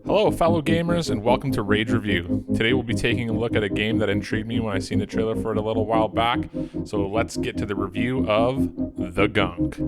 Hello fellow gamers and welcome to Rage Review. Today we'll be taking a look at a game that intrigued me when I seen the trailer for it a little while back, so let's get to the review of The Gunk.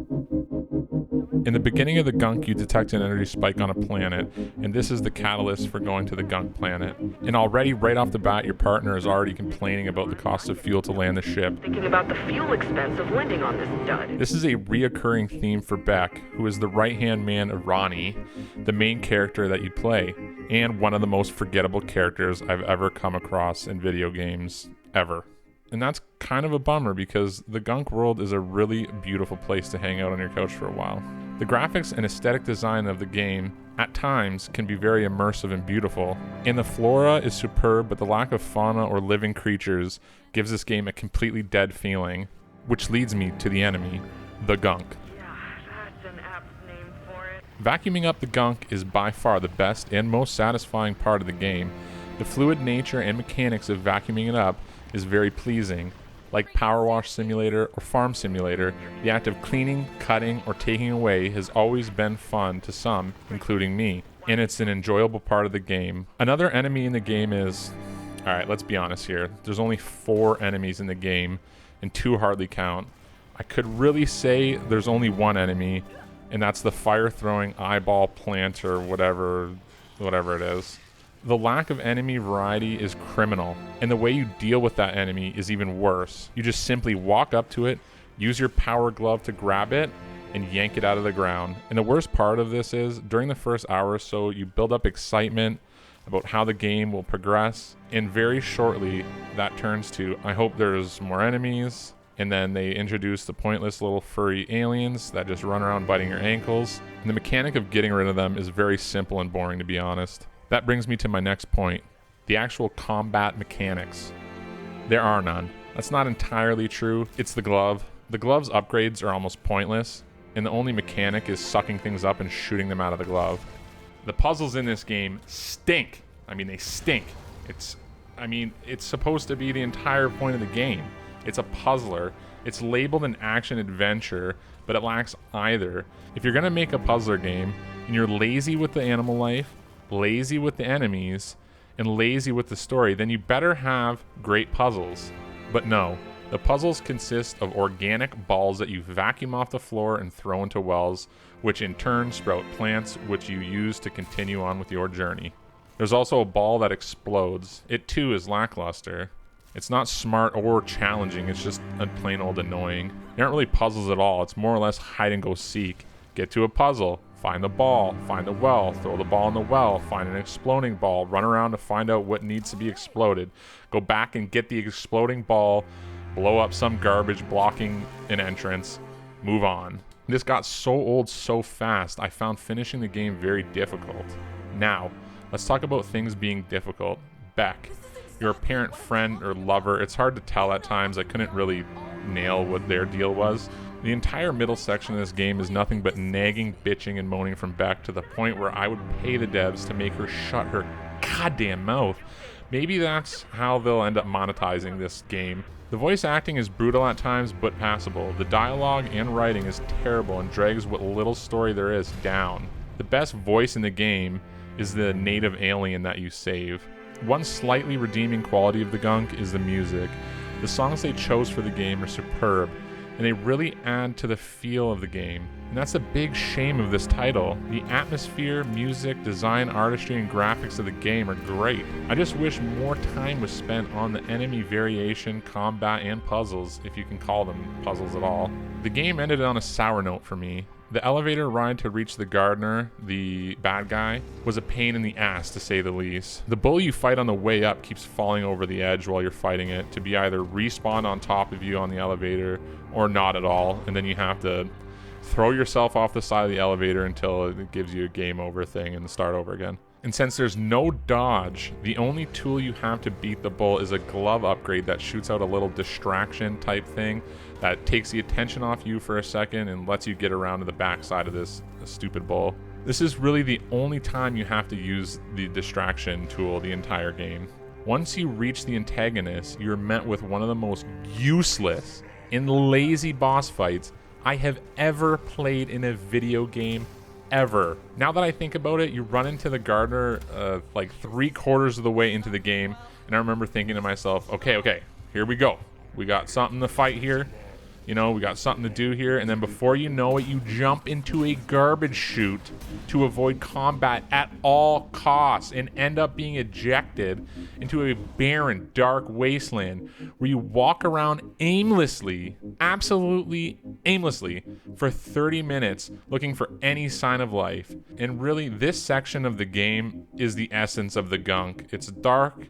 In the beginning of The Gunk, you detect an energy spike on a planet, and this is the catalyst for going to the Gunk planet. And already, right off the bat, your partner is already complaining about the cost of fuel to land the ship. Thinking about the fuel expense of landing on this dud. This is a reoccurring theme for Beck, who is the right-hand man of Ronnie, the main character that you play, and one of the most forgettable characters I've ever come across in video games, ever. And that's kind of a bummer because the Gunk world is a really beautiful place to hang out on your couch for a while. The graphics and aesthetic design of the game, at times, can be very immersive and beautiful, and the flora is superb, but the lack of fauna or living creatures gives this game a completely dead feeling, which leads me to the enemy, the Gunk. Yeah, that's an apt name for it. Vacuuming up the Gunk is by far the best and most satisfying part of the game. The fluid nature and mechanics of vacuuming it up is very pleasing. Like Power Wash Simulator or Farm Simulator, the act of cleaning, cutting, or taking away has always been fun to some, including me, and it's an enjoyable part of the game. Another enemy in the game is... Alright, let's be honest here. There's only 4 enemies in the game, and 2 hardly count. I could really say there's only 1 enemy, and that's the fire-throwing eyeball plant or whatever it is. The lack of enemy variety is criminal, and the way you deal with that enemy is even worse. You just simply walk up to it, use your power glove to grab it, and yank it out of the ground. And the worst part of this is, during the first hour or so, you build up excitement about how the game will progress, and very shortly, that turns to, I hope there's more enemies, and then they introduce the pointless little furry aliens that just run around biting your ankles. And the mechanic of getting rid of them is very simple and boring, to be honest. That brings me to my next point, the actual combat mechanics. There are none. That's not entirely true. It's the glove. The glove's upgrades are almost pointless, and the only mechanic is sucking things up and shooting them out of the glove. The puzzles in this game stink. I mean, they stink. It's supposed to be the entire point of the game. It's a puzzler. It's labeled an action adventure, but it lacks either. If you're gonna make a puzzler game, and you're lazy with the animal life, lazy with the enemies, and lazy with the story, then you better have great puzzles. But no, the puzzles consist of organic balls that you vacuum off the floor and throw into wells, which in turn sprout plants which you use to continue on with your journey. There's also a ball that explodes. It too is lackluster. It's not smart or challenging, it's just plain old annoying. They aren't really puzzles at all, it's more or less hide and go seek. Get to a puzzle, find the ball, find the well, throw the ball in the well, find an exploding ball, run around to find out what needs to be exploded, go back and get the exploding ball, blow up some garbage blocking an entrance, move on. This got so old so fast, I found finishing the game very difficult. Now, let's talk about things being difficult. Beck, your apparent friend or lover, it's hard to tell at times, I couldn't really nail what their deal was. The entire middle section of this game is nothing but nagging, bitching, and moaning from Beck to the point where I would pay the devs to make her shut her goddamn mouth. Maybe that's how they'll end up monetizing this game. The voice acting is brutal at times, but passable. The dialogue and writing is terrible and drags what little story there is down. The best voice in the game is the native alien that you save. One slightly redeeming quality of the Gunk is the music. The songs they chose for the game are superb, and they really add to the feel of the game. And that's a big shame of this title. The atmosphere, music, design, artistry, and graphics of the game are great. I just wish more time was spent on the enemy variation, combat, and puzzles, if you can call them puzzles at all. The game ended on a sour note for me. The elevator ride to reach the gardener, the bad guy, was a pain in the ass to say the least. The bully you fight on the way up keeps falling over the edge while you're fighting it to be either respawned on top of you on the elevator or not at all, and then you have to throw yourself off the side of the elevator until it gives you a game over thing and start over again. And since there's no dodge, the only tool you have to beat the bull is a glove upgrade that shoots out a little distraction type thing that takes the attention off you for a second and lets you get around to the backside of this stupid bull. This is really the only time you have to use the distraction tool the entire game. Once you reach the antagonist, you're met with one of the most useless and lazy boss fights I have ever played in a video game ever. Now that I think about it, you run into the gardener like 3/4 of the way into the game, and I remember thinking to myself, okay, here we go. We got something to fight here. You know, we got something to do here, and then before you know it, you jump into a garbage chute to avoid combat at all costs and end up being ejected into a barren, dark wasteland where you walk around aimlessly, absolutely aimlessly, for 30 minutes looking for any sign of life. And really, this section of the game is the essence of the Gunk. It's dark,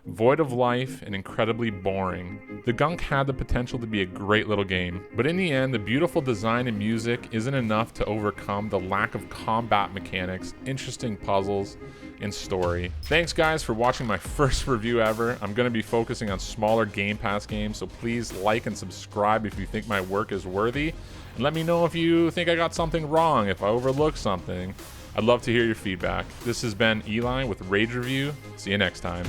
void of life, and incredibly boring. The Gunk had the potential to be a great little game, but in the end, the beautiful design and music isn't enough to overcome the lack of combat mechanics, interesting puzzles, and story. Thanks guys for watching my first review ever. I'm going to be focusing on smaller Game Pass games, so please like and subscribe if you think my work is worthy, and let me know if you think I got something wrong, if I overlooked something. I'd love to hear your feedback. This has been Eli with Rage Review. See you next time.